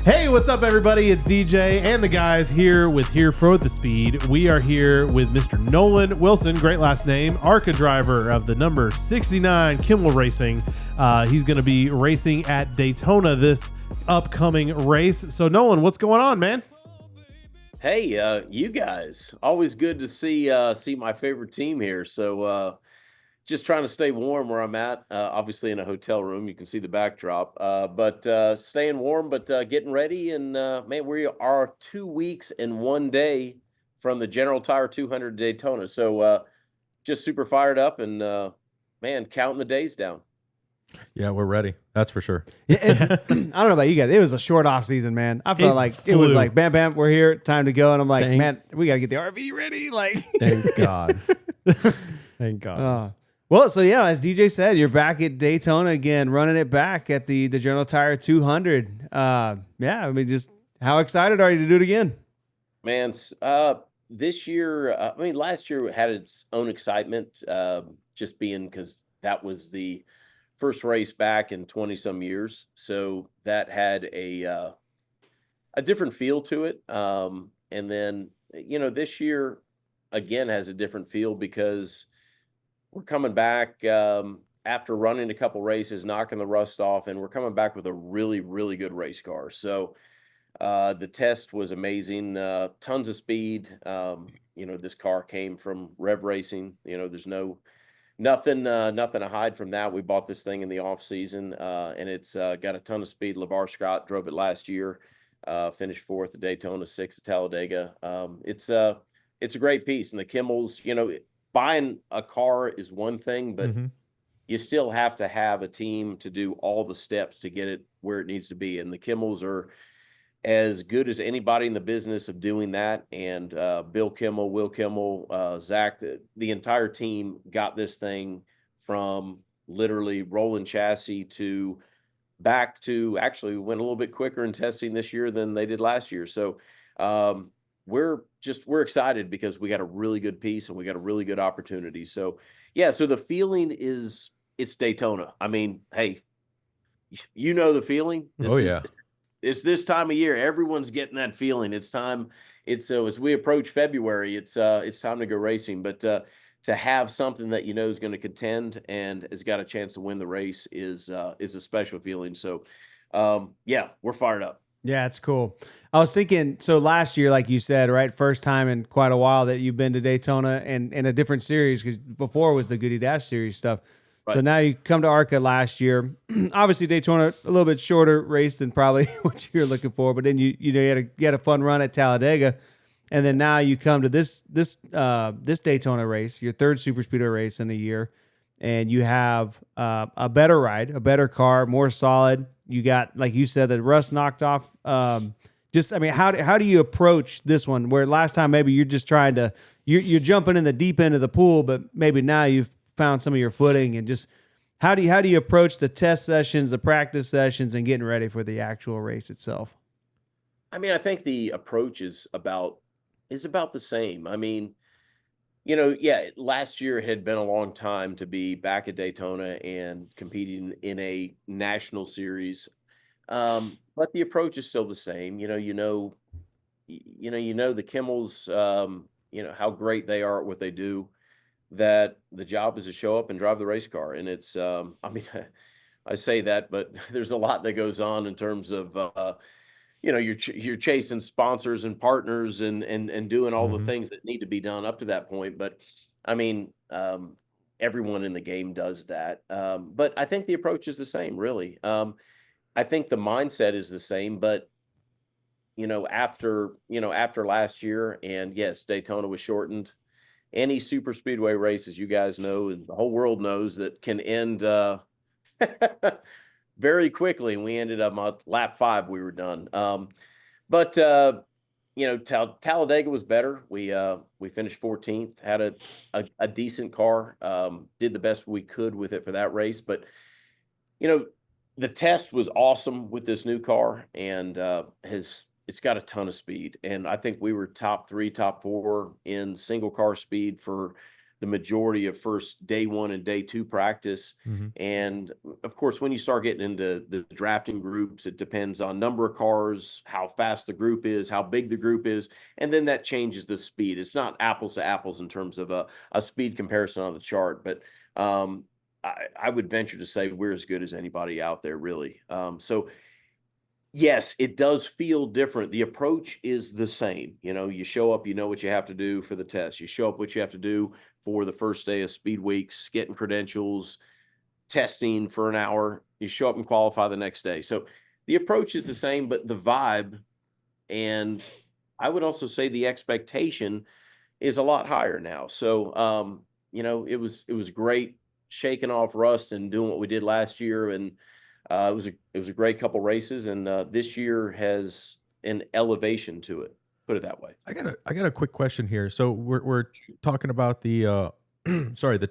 Hey, what's up, everybody? It's DJ and the guys here with Here for the Speed. We are here with Mr. Nolan Wilson, great last name, ARCA driver of the number 69 Kimmel Racing. He's going to be racing at Daytona this upcoming race. So, Nolan, what's going on, man? Hey, you guys, always good to see my favorite team here. So just trying to stay warm where I'm at. Obviously in a hotel room, you can see the backdrop. But staying warm, but getting ready. And man, we are 2 weeks and 1 day from the General Tire 200 Daytona. So just super fired up and man, counting the days down. Yeah, we're ready. That's for sure. I don't know about you guys. It was a short off season, man. I felt it was like, bam, bam, we're here, time to go. And I'm like, man, we got to get the RV ready. Like, Thank God. Thank God. Well, so yeah, as DJ said, you're back at Daytona again, running it back at the General Tire 200. Yeah, I mean, just how excited are you to do it again? Man, this year, I mean, last year had its own excitement, just being because that was the first race back in 20 some years. So that had a different feel to it. And then, this year again has a different feel because we're coming back after running a couple races, knocking the rust off, and we're coming back with a really, really good race car. So the test was amazing, tons of speed. This car came from Rev Racing. There's nothing to hide from that. We bought this thing in the off season, and it's got a ton of speed. LeVar Scott drove it last year, finished fourth at Daytona, sixth at Talladega. It's a great piece, and the Kimmels, buying a car is one thing, but you still have to have a team to do all the steps to get it where it needs to be. And the Kimmels are as good as anybody in the business of doing that. And Bill Kimmel, Will Kimmel, Zach, the entire team got this thing from literally rolling chassis to back to actually went a little bit quicker in testing this year than they did last year. So we're excited because we got a really good piece and we got a really good opportunity. So yeah, so the feeling is it's Daytona. I mean, hey, the feeling. It's this time of year. Everyone's getting that feeling. It's time. So as we approach February, it's time to go racing. But to have something that is going to contend and has got a chance to win the race is a special feeling. So yeah, we're fired up. Yeah, it's cool. I was thinking, so last year, like you said, right, first time in quite a while that you've been to Daytona and in a different series, because before was the Goody Dash series stuff. Right. So now you come to ARCA last year. Obviously, Daytona a little bit shorter race than probably what you're looking for, but then you had a fun run at Talladega, and then now you come to this Daytona race, your third superspeedway race in a year, and you have a better ride, a better car, more solid. You got, like you said, the rust knocked off. How do you approach this one? Where last time maybe you're just trying to you're jumping in the deep end of the pool, but maybe now you've found some of your footing, and just how do you approach the test sessions, the practice sessions, and getting ready for the actual race itself? I mean, I think the approach is about the same. I mean, last year had been a long time to be back at Daytona and competing in a national series. But the approach is still the same. The Kimmels, how great they are at what they do, that the job is to show up and drive the race car. And it's, I say that, but there's a lot that goes on in terms of, you're chasing sponsors and partners and doing all the things that need to be done up to that point. But I mean, everyone in the game does that. But I think the approach is the same, really. I think the mindset is the same, but after last year, and yes, Daytona was shortened. Any super speedway race, as you guys know, and the whole world knows, that can end very quickly. And we ended up on lap 5. We were done. But Talladega was better. We finished 14th, had a decent car, did the best we could with it for that race. But the test was awesome with this new car, and it's got a ton of speed. And I think we were top 3, top 4 in single car speed for the majority of first day 1 and day 2 practice. And of course, when you start getting into the drafting groups, it depends on number of cars, how fast the group is, how big the group is, and then that changes the speed. It's not apples to apples in terms of a speed comparison on the chart, but I would venture to say we're as good as anybody out there, really. So yes, it does feel different. The approach is the same. You show up, you know what you have to do for the test. You show up what you have to do for the first day of speed weeks, getting credentials, testing for an hour. You show up and qualify the next day. So the approach is the same, but the vibe, and I would also say the expectation, is a lot higher now. So it was great shaking off rust and doing what we did last year, and it was a great couple races, and this year has an elevation to it. Put it that way. I got a quick question here. So we're talking about the sorry, the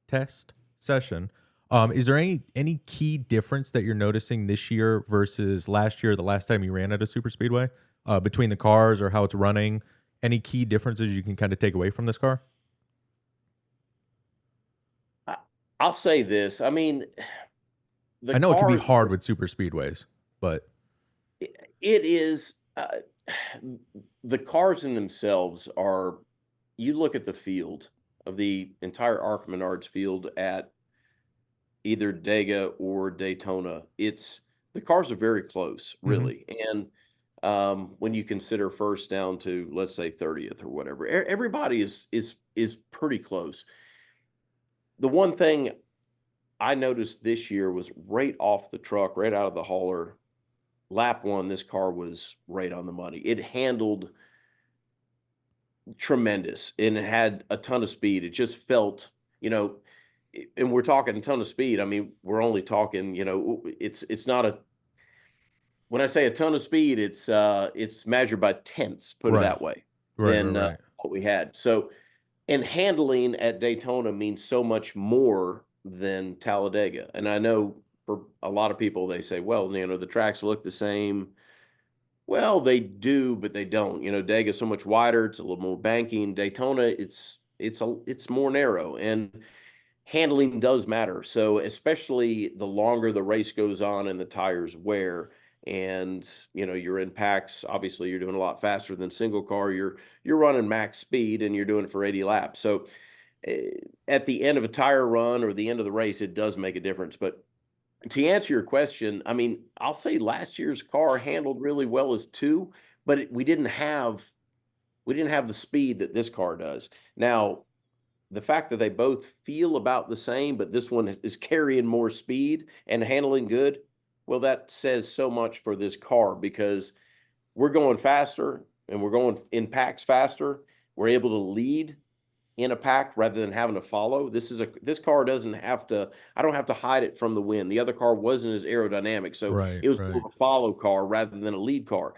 test session. Is there any key difference that you're noticing this year versus last year, the last time you ran at a super speedway, between the cars or how it's running? Any key differences you can kind of take away from this car? I'll say this. I mean, I know it can be hard with super speedways, but it is. The cars in themselves are. You look at the field of the entire ARCA Menards field at either Dega or Daytona. The cars are very close, really, and when you consider first down to, let's say, 30th or whatever, everybody is pretty close. The one thing I noticed this year was right off the truck, right out of the hauler, lap 1, this car was right on the money. It handled tremendous, and it had a ton of speed. It just felt, and we're talking a ton of speed. I mean, we're only talking, it's not a, when I say a ton of speed, it's measured by tenths, put it that way, than what we had. So, and handling at Daytona means so much more than Talladega. And I know for a lot of people, they say, well, the tracks look the same. Well, they do, but they don't. Dega is so much wider. It's a little more banking. Daytona, it's more narrow, and handling does matter. So especially the longer the race goes on and the tires wear, and you're in packs, obviously you're doing a lot faster than single car. You're running max speed, and you're doing it for 80 laps. So at the end of a tire run or the end of the race, it does make a difference. But to answer your question, I mean, I'll say last year's car handled really well as 2, but we didn't have the speed that this car does. Now, the fact that they both feel about the same, but this one is carrying more speed and handling good, well, that says so much for this car, because we're going faster and we're going in packs faster. We're able to lead in a pack rather than having to follow. This car doesn't have to, I don't have to hide it from the wind. The other car wasn't as aerodynamic. So it was more of a follow car rather than a lead car.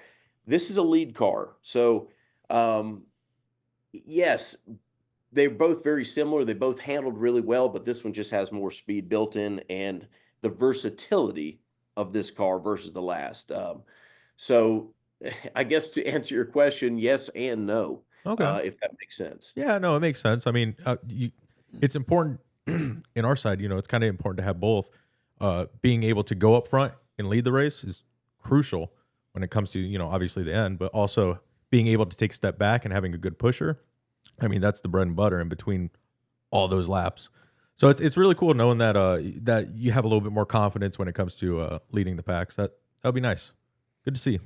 This is a lead car. So yes, they're both very similar. They both handled really well, but this one just has more speed built in, and the versatility of this car versus the last. So I guess to answer your question, yes and no. Okay. If that makes sense. Yeah, no, it makes sense. I mean, it's important in our side, it's kind of important to have both. Being able to go up front and lead the race is crucial when it comes to, obviously the end, but also being able to take a step back and having a good pusher. I mean, that's the bread and butter in between all those laps. So it's really cool knowing that that you have a little bit more confidence when it comes to leading the packs. That'll be nice. Good to see.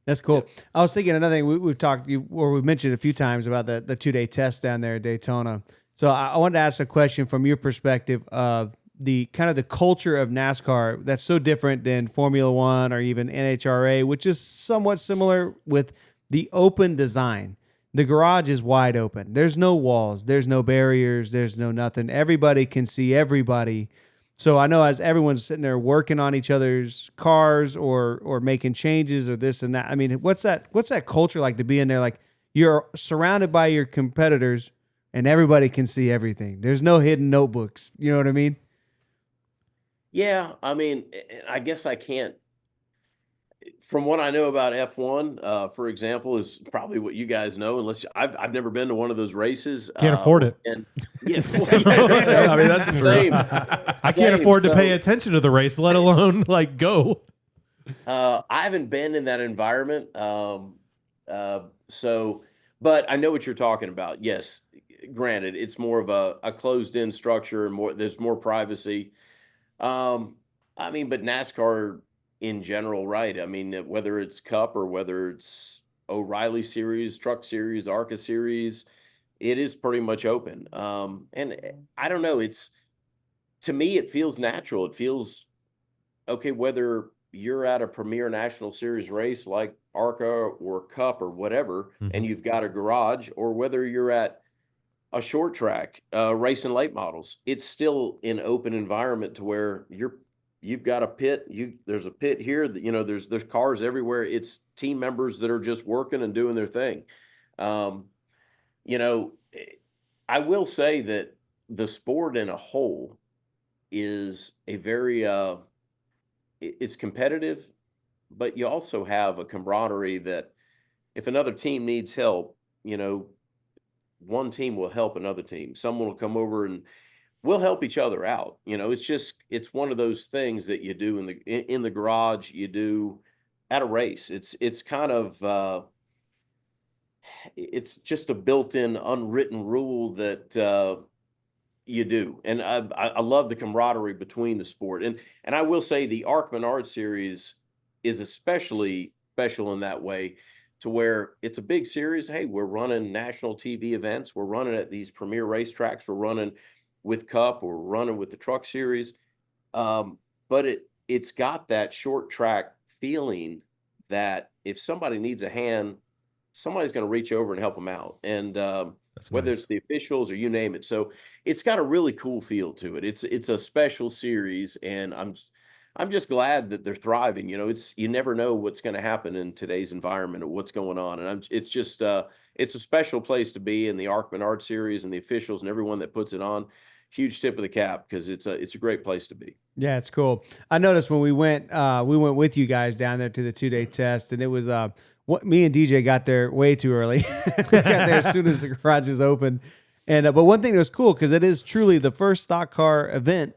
That's cool. Yeah. I was thinking another thing we've talked, or we've mentioned a few times about the 2-day test down there at Daytona. So I wanted to ask a question from your perspective of the kind of the culture of NASCAR that's so different than Formula One or even NHRA, which is somewhat similar with the open design. The garage is wide open. There's no walls. There's no barriers. There's no nothing. Everybody can see everybody. So I know as everyone's sitting there working on each other's cars or making changes or this and that. I mean, what's that culture like to be in there? Like you're surrounded by your competitors and everybody can see everything. There's no hidden notebooks. You know what I mean? Yeah. I mean, I guess I can't. from what I know about F1, for example, is probably what you guys know. Unless I've never been to one of those races. Can't afford it. And yeah, I mean, that's true. same. I can't afford to pay attention to the race, let alone like go. I haven't been in that environment. But I know what you're talking about. Yes, granted, it's more of a closed-in structure and there's more privacy. I mean, but NASCAR in general, right? I mean, whether it's Cup or whether it's O'Reilly Series, Truck Series, ARCA Series, it is pretty much open. I don't know. To me, it feels natural. It feels okay, whether you're at a premier national series race like ARCA or Cup or whatever, and you've got a garage, or whether you're at a short track racing late models, it's still an open environment to where you've got a pit. There's a pit here that, there's cars everywhere. It's team members that are just working and doing their thing. You know, I will say that the sport in a whole is a very it's competitive, but you also have a camaraderie that if another team needs help, one team will help another team. Someone will come over and we'll help each other out. It's one of those things that you do in the garage, you do at a race. It's kind of it's just a built-in unwritten rule that you do. And I love the camaraderie between the sport. And I will say the ARCA Menards Series is especially special in that way, to where it's a big series. Hey, we're running national TV events. We're running at these premier racetracks. We're running with Cup. We're running with the Truck Series. But it's got that short track feeling that if somebody needs a hand, somebody's going to reach over and help them out. And whether it's the officials or you name it. So it's got a really cool feel to it. It's a special series, and I'm just glad that they're thriving. You never know what's going to happen in today's environment or what's going on. And it's just it's a special place to be in the ARCA Menards Series, and the officials and everyone that puts it on. Huge tip of the cap, because it's a great place to be. Yeah, it's cool. I noticed when we went with you guys down there to the 2-day test, and it was me and DJ got there way too early. Got there as soon as the garages opened. And but one thing that was cool, because it is truly the first stock car event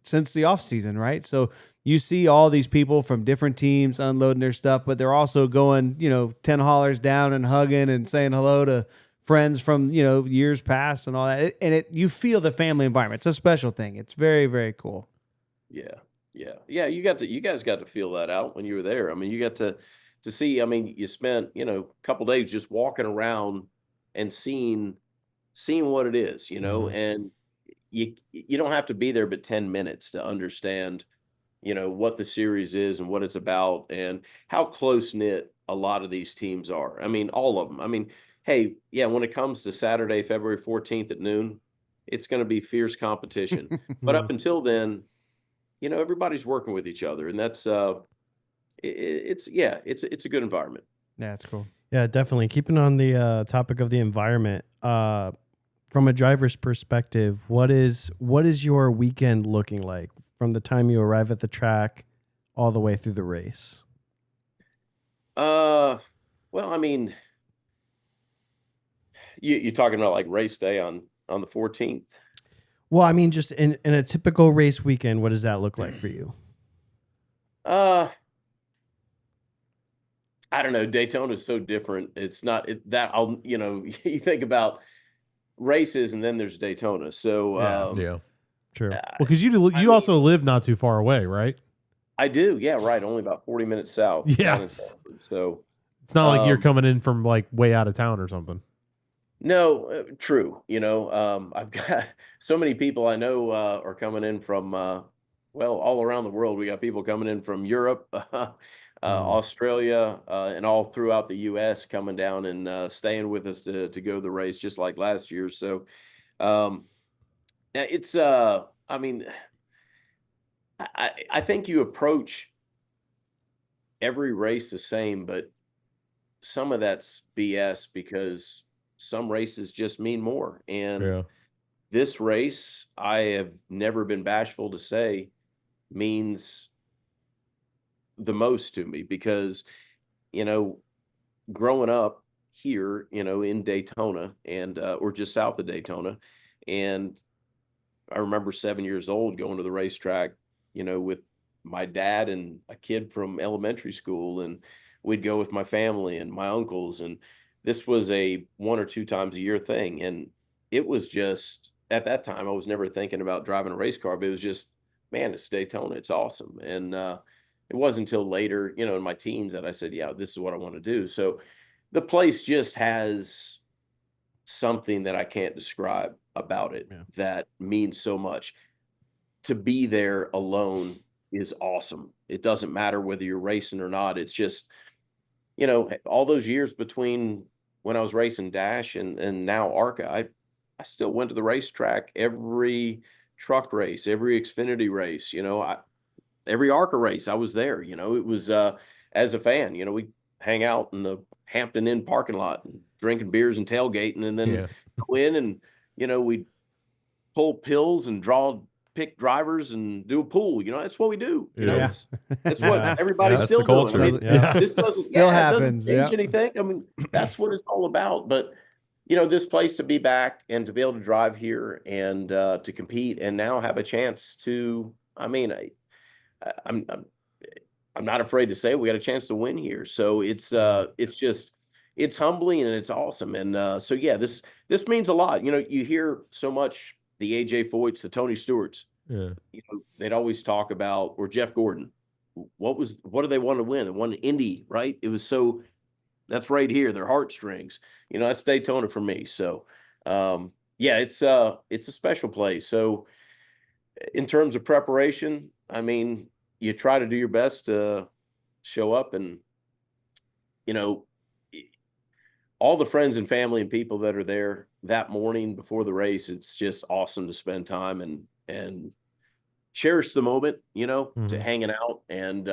since the off season, right? So you see all these people from different teams unloading their stuff, but they're also going, 10 hollers down and hugging and saying hello to friends from, years past and all that. And you feel the family environment. It's a special thing. It's very, very cool. Yeah. You guys got to feel that out when you were there. I mean, you got to see, you spent, a couple days just walking around and seeing what it is, and you don't have to be there but 10 minutes to understand, what the series is and what it's about and how close knit a lot of these teams are. I mean, all of them. Hey, yeah, when it comes to Saturday, February 14th at noon, it's going to be fierce competition. But up until then, everybody's working with each other, and that's it's a good environment. Yeah, it's cool. Yeah, definitely. Keeping on the topic of the environment, from a driver's perspective, what is your weekend looking like from the time you arrive at the track all the way through the race? Well, you're talking about like race day on the 14th. Well, just in a typical race weekend, what does that look like for you? I don't know. Daytona is so different. It's not you think about races and then there's Daytona. So yeah. True. Well, because you also live not too far away, right? I do. Yeah, right. Only about 40 minutes south. Yes. So it's not like you're coming in from like way out of town or something. No, true. I've got so many people I know are coming in from all around the world. We got people coming in from Europe, Australia, and all throughout the U.S. coming down and staying with us to go the race, just like last year. So it's I think you approach every race the same, but some of that's BS, because some races just mean more. And this race, I have never been bashful to say, means the most to me because, you know, growing up here, you know, in Daytona and or just south of Daytona, and I remember 7 years old going to the racetrack, you know, with my dad and a kid from elementary school, and we'd go with my family and my uncles, and this was a 1 or 2 times a year thing, and it was just at that time I was never thinking about driving a race car, but it was just, man, it's Daytona, it's awesome, and it wasn't until later, you know, in my teens that I said, yeah, this is what I want to do. So the place just has something that I can't describe about it that means so much. To be there alone is awesome. It doesn't matter whether you're racing or not. It's just, you know, all those years between when I was racing Dash and now ARCA, I still went to the racetrack every truck race, every Xfinity race, you know, every ARCA race I was there, you know, it was as a fan, you know, we hang out in the Hampton Inn parking lot and drinking beers and tailgating, and then go in and, you know, we pull pills and pick drivers and do a pool. You know, that's what we do. You know, that's what everybody's that's still the culture. doing. I mean, this doesn't still happens. It doesn't change anything. I mean, that's what it's all about. But you know, this place to be back and to be able to drive here and to compete and now have a chance to. I mean, I'm not afraid to say we got a chance to win here. So it's just it's humbling and it's awesome. And so yeah, this means a lot. You know, you hear so much the AJ Foyts, the Tony Stewarts. Yeah. You know, they'd always talk about, or Jeff Gordon. What do they want to win? They won Indy, right? It was so that's right here, their heartstrings. You know, that's Daytona for me. So yeah, it's a special place. So in terms of preparation, I mean, you try to do your best to show up, and you know, all the friends and family and people that are there that morning before the race, it's just awesome to spend time and cherish the moment, you know, to hanging out. And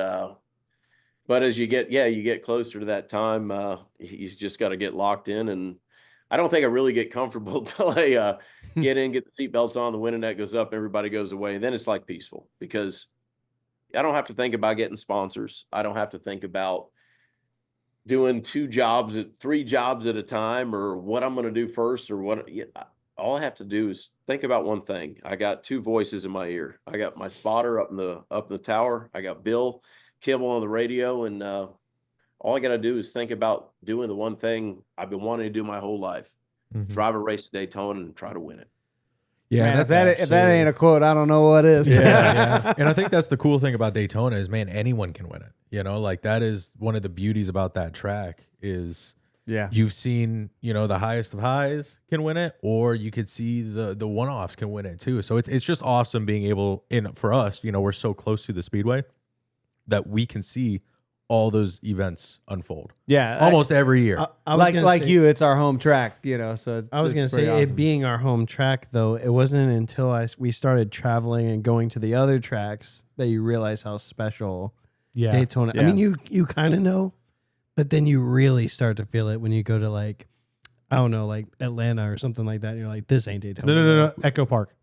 but as you get closer to that time, you just got to get locked in. And I don't think I really get comfortable till I get in, get the seatbelts on, the winning net goes up, everybody goes away, and then it's like peaceful because I don't have to think about getting sponsors. I don't have to think about doing 3 jobs at a time, or what I'm going to do first, or what. All I have to do is think about one thing. I got 2 voices in my ear. I got my spotter up in the tower. I got Bill Kibble on the radio, and all I got to do is think about doing the one thing I've been wanting to do my whole life: drive a race at Daytona and try to win it. Yeah, man, if that ain't a quote, I don't know what is. Yeah. And I think that's the cool thing about Daytona is, man, anyone can win it. You know, like that is one of the beauties about that track is you've seen, you know, the highest of highs can win it, or you could see the one-offs can win it too. So it's just awesome being able, for us, you know, we're so close to the Speedway that we can see all those events unfold. Yeah, almost every year. Like you, it's our home track, you know. So I was going to say, awesome. It being our home track, though, it wasn't until we started traveling and going to the other tracks that you realize how special Daytona. Yeah. I mean, you kind of know, but then you really start to feel it when you go to, like, I don't know, like Atlanta or something like that. And you're like, this ain't Daytona. No. Echo Park.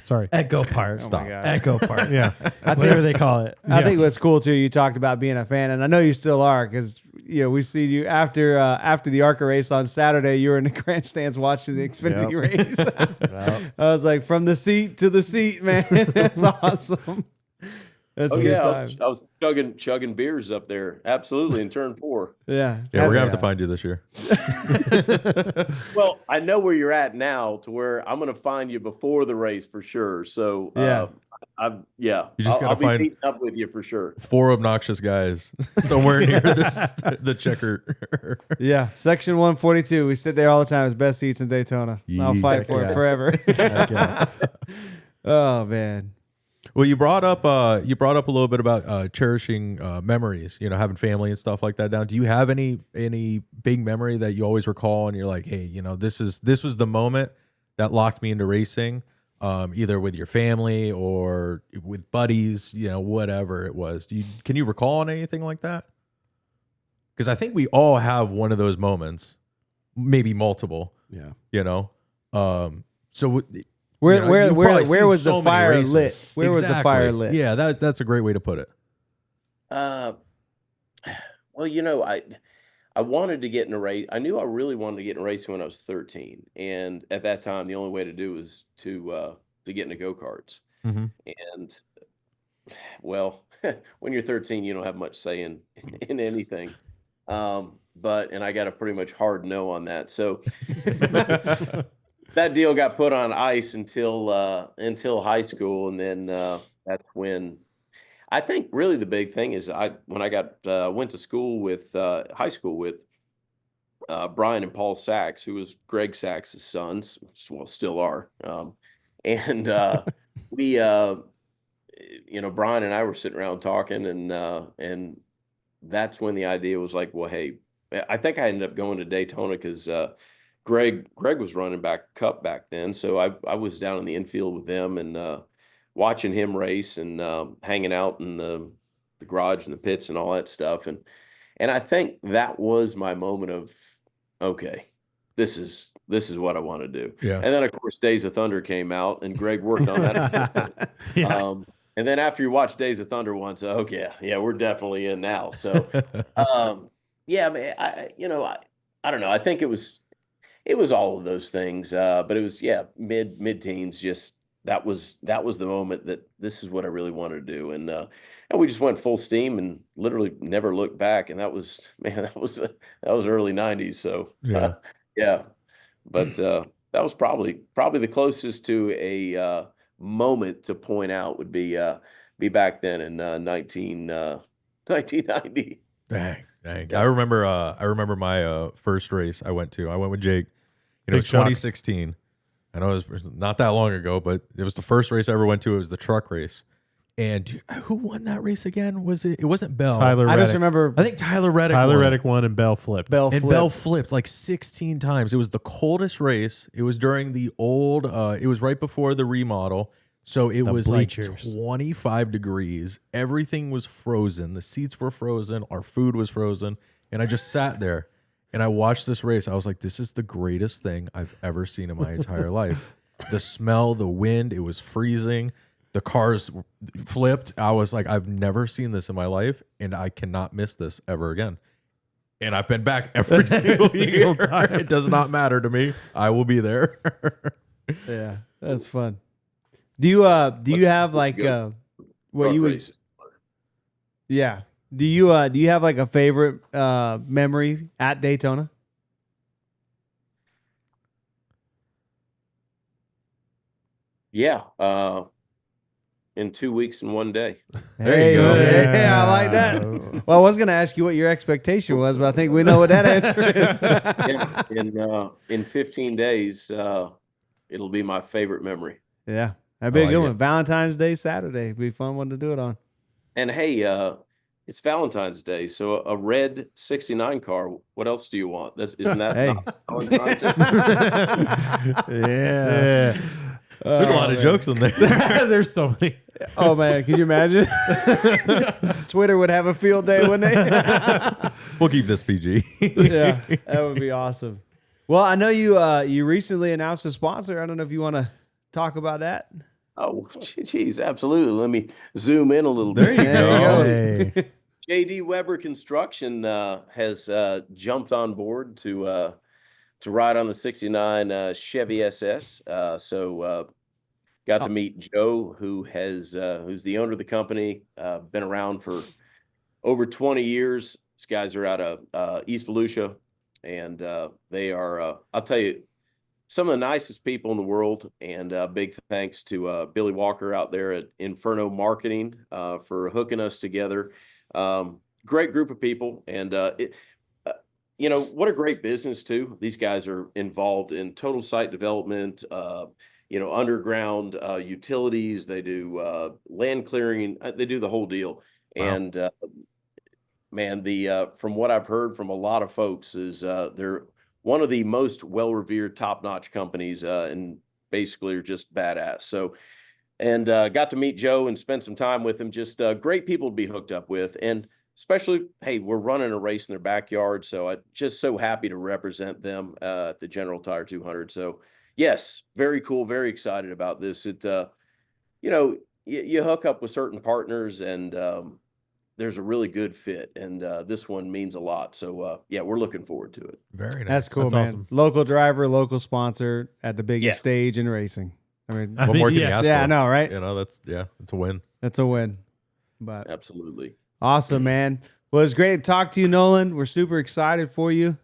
Sorry. Echo Park. Stop. Echo Park. Yeah. Whatever they call it. I think what's cool too, you talked about being a fan, and I know you still are, because you know we see you after the ARCA race on Saturday. You were in the grandstands watching the Xfinity race. I was like, from the seat to the seat, man. That's awesome. That's a good time. I was chugging beers up there. Absolutely, in turn 4. Yeah, we're gonna have to find you this year. Well, I know where you're at now, to where I'm gonna find you before the race for sure. So you just gotta I'll be meeting up with you for sure. 4 obnoxious guys somewhere near the checker. Yeah, section 142. We sit there all the time. It's best seats in Daytona. I'll fight for it forever. Oh man. Well, you brought up a little bit about cherishing memories, you know, having family and stuff like that down. Do you have any big memory that you always recall and you're like, hey, you know, this was the moment that locked me into racing, either with your family or with buddies, you know, whatever it was. Can you recall on anything like that? Because I think we all have one of those moments, maybe multiple. Yeah. You know, so. Where was the fire lit? Where was the fire lit? Yeah, that's a great way to put it. Uh, well, I wanted to get in a race. I knew I really wanted to get in a race when I was 13, and at that time, the only way to do was to get into go-karts. Mhm. And well, when you're 13, you don't have much say in in anything. And I got a pretty much hard no on that. So that deal got put on ice until high school, and then that's when I think really the big thing is when I got went to school with high school with Brian and Paul Sachs, who was Greg Sachs' sons, well, still are. And we, Brian and I were sitting around talking, and that's when the idea was like, well, hey, I think I ended up going to Daytona because Greg was running back Cup back then, so I was down in the infield with them and watching him race and hanging out in the garage and the pits and all that stuff, and I think that was my moment of, okay, this is what I want to do. Yeah. And then of course Days of Thunder came out, and Greg worked on that. Yeah. And then after you watch Days of Thunder once, okay, yeah, we're definitely in now. So, yeah, man, I don't know. I think it was all of those things, but it was mid teens. Just that was the moment that this is what I really wanted to do, and we just went full steam and literally never looked back. And that was that was early '90s. So Yeah. yeah, but that was probably the closest to a moment to point out would be back then in 1990. Dang. I remember my first race I went with Jake. It Big was shock. 2016. I know it was not that long ago, but it was the first race I ever went to. It was the truck race. And who won that race again? It wasn't Bell. Tyler I Reddick. just remember I think Tyler Reddick Tyler won. Reddick won and Bell flipped. Bell And flip. Bell flipped like 16 times. It was the coldest race. It was during the old, it was right before the remodel. So it The was bleachers. like 25 degrees. Everything was frozen. The seats were frozen. Our food was frozen. And I just sat there and I watched this race. I was like, this is the greatest thing I've ever seen in my entire life. The smell, the wind, it was freezing. The cars flipped. I was like, I've never seen this in my life, and I cannot miss this ever again. And I've been back every single year. time. It does not matter to me. I will be there. Yeah, that's fun. Do you have like what Truck you would? races. Yeah. Do you have like a favorite memory at Daytona? Yeah, in 2 weeks and 1 day. There you go. Yeah, I like that. Well, I was going to ask you what your expectation was, but I think we know what that answer is. Yeah, in 15 days, it'll be my favorite memory. Yeah, that'd be a like good it. one. Valentine's Day, Saturday. It'd be a fun one to do it on. And hey, it's Valentine's Day, so a red '69 car. What else do you want? Isn't that Hey. not Valentine's Day? Yeah. There's a lot of jokes in there. There's so many. Oh man, could you imagine? Twitter would have a field day, wouldn't they? We'll keep this PG. Yeah, that would be awesome. Well, I know you recently announced a sponsor. I don't know if you want to talk about that. Oh, geez, absolutely. Let me zoom in a little There bit. you go. Hey. JD Weber Construction has jumped on board to ride on the '69 Chevy SS. So got to meet Joe, who's the owner of the company. Been around for over 20 years. These guys are out of East Volusia, and they are, I'll tell you, some of the nicest people in the world. And big thanks to Billy Walker out there at Inferno Marketing for hooking us together. Great group of people, and what a great business too. These guys are involved in total site development, underground utilities. They do land clearing. They do the whole deal. Wow. And man, from what I've heard from a lot of folks is they're one of the most well-revered, top-notch companies, and basically are just badass. So, and got to meet Joe and spend some time with him. Just great people to be hooked up with, and especially, hey, we're running a race in their backyard, so I'm just so happy to represent them at the General Tire 200. So, yes, very cool, very excited about this. It, you hook up with certain partners, and there's a really good fit, and this one means a lot. So yeah, we're looking forward to it. Very nice. That's cool, That's man. awesome. Local driver, local sponsor at the biggest Yeah. stage in racing. I mean, I What mean, more can you yeah. ask yeah, I for? know, right? You know, it's a win. That's a win. But Absolutely. awesome, man. Well, it's great to talk to you, Nolan. We're super excited for you.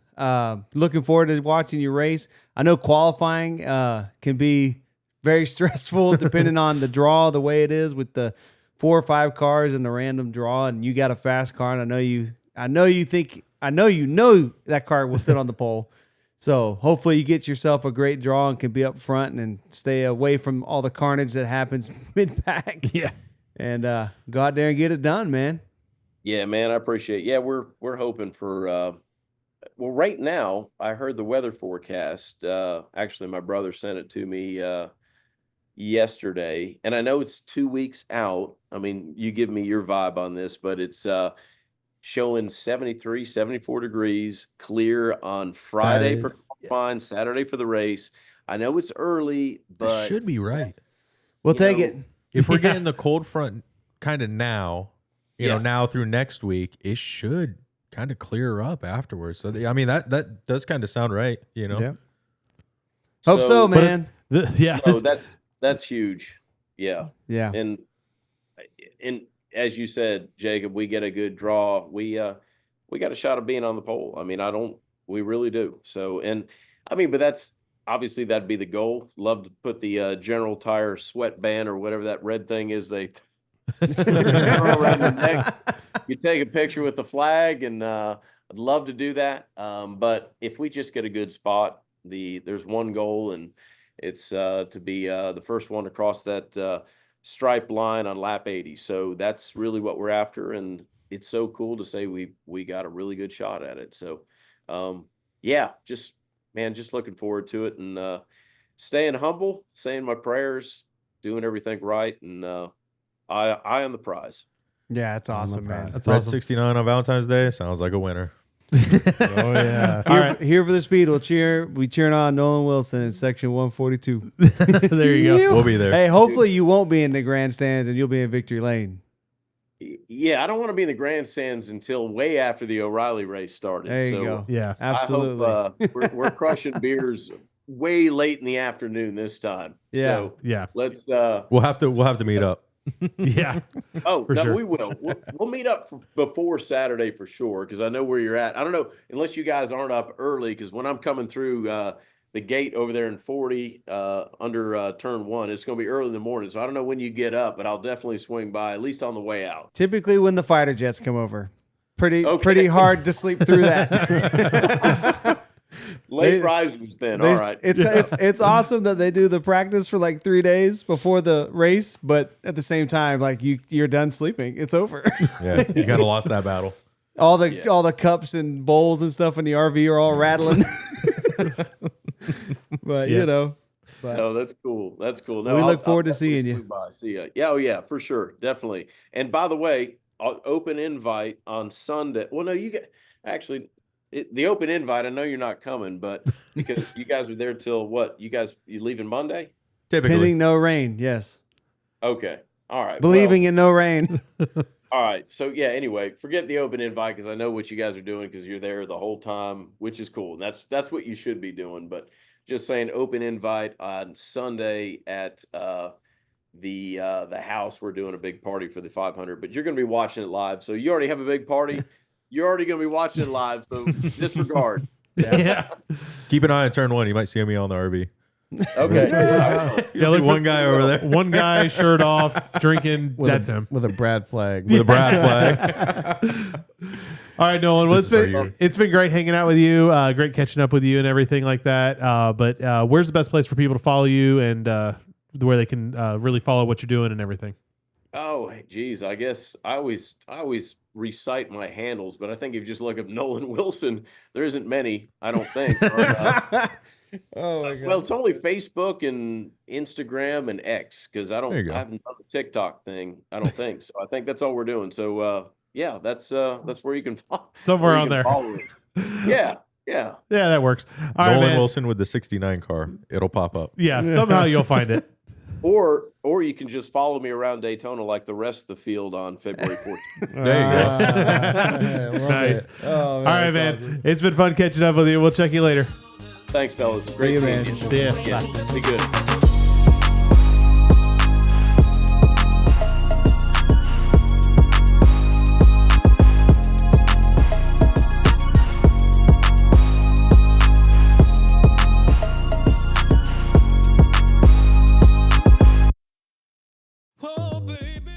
Looking forward to watching you race. I know qualifying can be very stressful depending on the draw, the way it is with the 4 or 5 cars and the random draw, and you got a fast car, and I know you know that car will sit on the pole. So hopefully you get yourself a great draw and can be up front and stay away from all the carnage that happens mid-pack. Yeah. And go out there and get it done, man. Yeah, man, I appreciate it. Yeah, we're hoping for well, right now I heard the weather forecast. Actually my brother sent it to me yesterday, and I know it's 2 weeks out. I mean, you give me your vibe on this, but it's showing 73, 74 degrees, clear on Friday for qualifying, Saturday for the race. I know it's early, That but should be right. We'll You take know, it. If we're Yeah. getting the cold front kind of now, you know, Yeah. now through next week, it should kind of clear up afterwards. So, I mean, that does kind of sound right, you know? Yeah. Hope so, But man. Yeah. No, that's huge. Yeah. Yeah. And as you said, Jacob, we get a good draw. We got a shot of being on the pole. I mean, we really do. So, and I mean, but that's obviously that'd be the goal. Love to put the General Tire sweatband or whatever that red thing is they throw around the neck. You take a picture with the flag, and I'd love to do that. But if we just get a good spot, there's one goal, and it's to be the first one to cross that stripe line on lap 80. So that's really what we're after, and it's so cool to say we got a really good shot at it. So yeah, just looking forward to it, and staying humble, saying my prayers, doing everything right, and eye on the prize. Yeah, it's awesome, man. That's Red awesome. 69 on Valentine's Day sounds like a winner. Oh yeah. All right. Here for the speed, we cheering on Nolan Wilson in section 142. There you go. We'll be there. Hey, hopefully you won't be in the grandstands and you'll be in victory lane. Yeah, I don't want to be in the grandstands until way after the O'Reilly race started. There you So go. Yeah. Absolutely. I hope we're crushing beers way late in the afternoon this time. Yeah. So Yeah. let's We'll have to meet up. Yeah. oh For no, sure. we will. We'll meet up before Saturday for sure, because I know where you're at. I don't know unless you guys aren't up early, because when I'm coming through the gate over there in 40 under turn 1, it's going to be early in the morning. So I don't know when you get up, but I'll definitely swing by at least on the way out. Typically when the fighter jets come over. Pretty Okay. hard to sleep through that. Late risers then. All right. It's awesome that they do the practice for like 3 days before the race, but at the same time, like you're done sleeping. It's over. Yeah, you kind of lost that battle. all the cups and bowls and stuff in the RV are all rattling. But Yeah. you know, but No, that's cool. That's cool. No, We I'll- look forward I'll to seeing definitely you. swing by. See ya. Yeah, oh yeah, for sure, definitely. And by the way, open invite on Sunday. Well, no, you get actually the open invite. I know you're not coming, but because you guys are there till what? You leaving Monday? Typically. pending no rain. Yes, Okay, all right. believing in no rain. All right. So yeah. Anyway, forget the open invite, because I know what you guys are doing, because you're there the whole time, which is cool. And that's what you should be doing. But just saying, open invite on Sunday at the house. We're doing a big party for the 500, but you're going to be watching it live. So you already have a big party. You're already going to be watching it live. So disregard. Yeah. Keep an eye on turn 1. You might see me on the RV. Okay. You see look one guy over there One guy, shirt off, drinking. That's him. with a Brad flag. with a Brad flag. All right, Nolan. Well, This is our year. it's been great hanging out with you. Great catching up with you and everything like that. But where's the best place for people to follow you, and where they can really follow what you're doing and everything? Oh, geez. I guess I always recite my handles, but I think if you just look up Nolan Wilson, there isn't many, I don't think. Oh my god. Well, it's only Facebook and Instagram and X, because I There you go. haven't done the TikTok thing. I don't think so. I think that's all we're doing. So yeah, that's where you can follow. Somewhere where you on can there. follow it. Yeah. Yeah, that works. All right, Nolan man. Wilson with the 69 car. It'll pop up. Yeah, somehow you'll find it. Or you can just follow me around Daytona like the rest of the field on February 14th. There you go. Nice. Oh, All right, man. Awesome. It's been fun catching up with you. We'll check you later. Thanks, fellas. Great seeing you. See ya. Yeah, Bye. be good. Oh, baby.